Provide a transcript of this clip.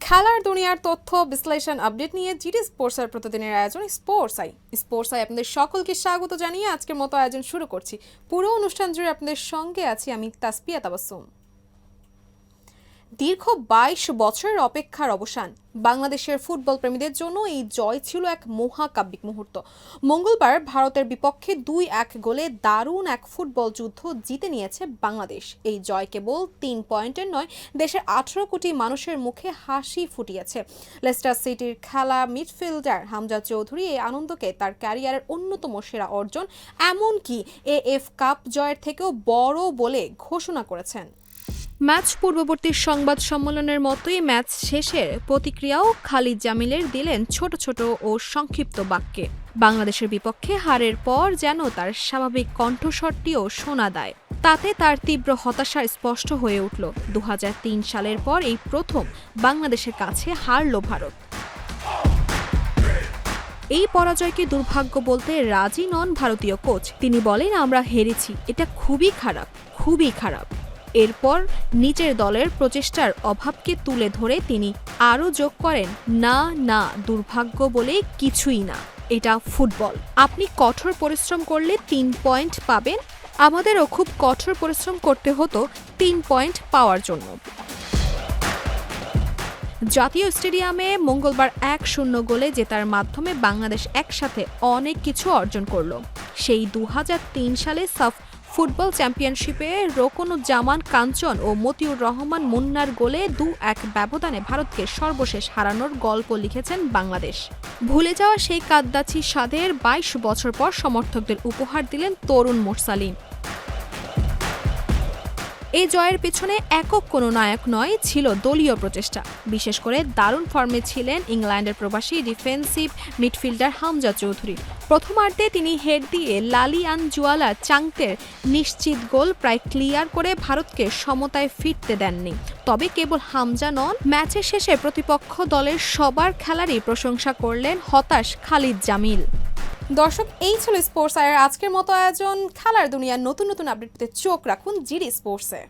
খেলার দুনিয়ার তথ্য বিশ্লেষণ আপডেট নিয়ে জিডি স্পোর্টসের প্রতিদিনের আয়োজন স্পোর্টস আই আপনাদের সকলকে স্বাগত জানিয়ে আজকের মতো আয়োজন শুরু করছি। পুরো অনুষ্ঠান জুড়ে আপনাদের সঙ্গে আছি আমি তাসপিয়া তাবাসসুম। দীর্ঘ ২২ বছরের অপেক্ষার অবসান। বাংলাদেশের ফুটবল প্রেমীদের জন্য এই জয় ছিল এক মহাকাব্যিক মুহূর্ত। মঙ্গলবার ভারতের বিপক্ষে ২-১ গোলে দারুণ এক ফুটবল যুদ্ধ জিতে নিয়েছে বাংলাদেশ। এই জয় কেবল ৩ পয়েন্টের নয়, দেশের ১৮ কোটি মানুষের মুখে হাসি ফুটিয়েছে। লেস্টার সিটির খেলা মিডফিল্ডার হামজা চৌধুরী এই আনন্দকে তার ক্যারিয়ারের অন্যতম সেরা অর্জন, এমনকি এএফ কাপ জয়ের থেকেও বড় বলে ঘোষণা করেছেন। ম্যাচ পূর্ববর্তী সংবাদ সম্মেলনের মতোই ম্যাচ শেষের প্রতিক্রিয়াও খালিদ জামিলের দিলেন ছোট ছোট ও সংক্ষিপ্ত বাক্যে। বাংলাদেশের বিপক্ষে হারের পর যেন তার স্বাভাবিক কণ্ঠস্বরটিও শোনা দেয়। তাতে তার তীব্র হতাশা স্পষ্ট হয়ে উঠল। ২০০৩ সালের পর এই প্রথম বাংলাদেশের কাছে হারল ভারত। এই পরাজয়কে দুর্ভাগ্য বলতে রাজি নন ভারতীয় কোচ। তিনি বলেন, আমরা হেরেছি, এটা খুবই খারাপ। এরপর নিজের দলের প্রচেষ্টার অভাবকে তুলে ধরে তিনি আরও যোগ করেন, না, দুর্ভাগ্য বলে কিছুই না, এটা ফুটবল। আপনি কঠোর পরিশ্রম করলে ৩ পয়েন্ট পাবেন, আমাদেরও খুব কঠোর পরিশ্রম করতে হতো ৩ পয়েন্ট পাওয়ার জন্য। জাতীয় স্টেডিয়ামে মঙ্গলবার ১-০ গোলে জেতার মাধ্যমে বাংলাদেশ একসাথে অনেক কিছু অর্জন করল। সেই ২০০৩ সালে সাফ ফুটবল চ্যাম্পিয়নশিপে রোকনুজ্জামান কাঞ্চন ও মতিউর রহমান মুন্নার গোলে ২-১ ব্যবধানে ভারতকে সর্বশেষ হারানোর গল্প লিখেছেন বাংলাদেশ। ভুলে যাওয়া সেই কাদ্দাছি স্বাদের ২২ বছর পর সমর্থকদের উপহার দিলেন তরুণ মোরসালিন। এই জয়ের পেছনে একক কোনো নায়ক নয়, ছিল দলীয় প্রচেষ্টা। বিশেষ করে দারুণ ফর্মে ছিলেন ইংল্যান্ডের প্রবাসী ডিফেন্সিভ মিডফিল্ডার হামজা চৌধুরী। প্রথমার্ধে তিনি হেড দিয়ে লালিয়ানজুয়ালা চাংতের নিশ্চিত গোল প্রায় ক্লিয়ার করে ভারতকে সমতায় ফিরতে দেননি। তবে কেবল হামজা নন, ম্যাচের শেষে প্রতিপক্ষ দলের সবার খেলারই প্রশংসা করলেন হতাশ খালিদ জামিল। দর্শক, এই ছিল স্পোর্টস আইয়ের আজকের মতো আয়োজন। খেলার দুনিয়ার নতুন আপডেট পেতে চোখ রাখুন জিডি স্পোর্টসে।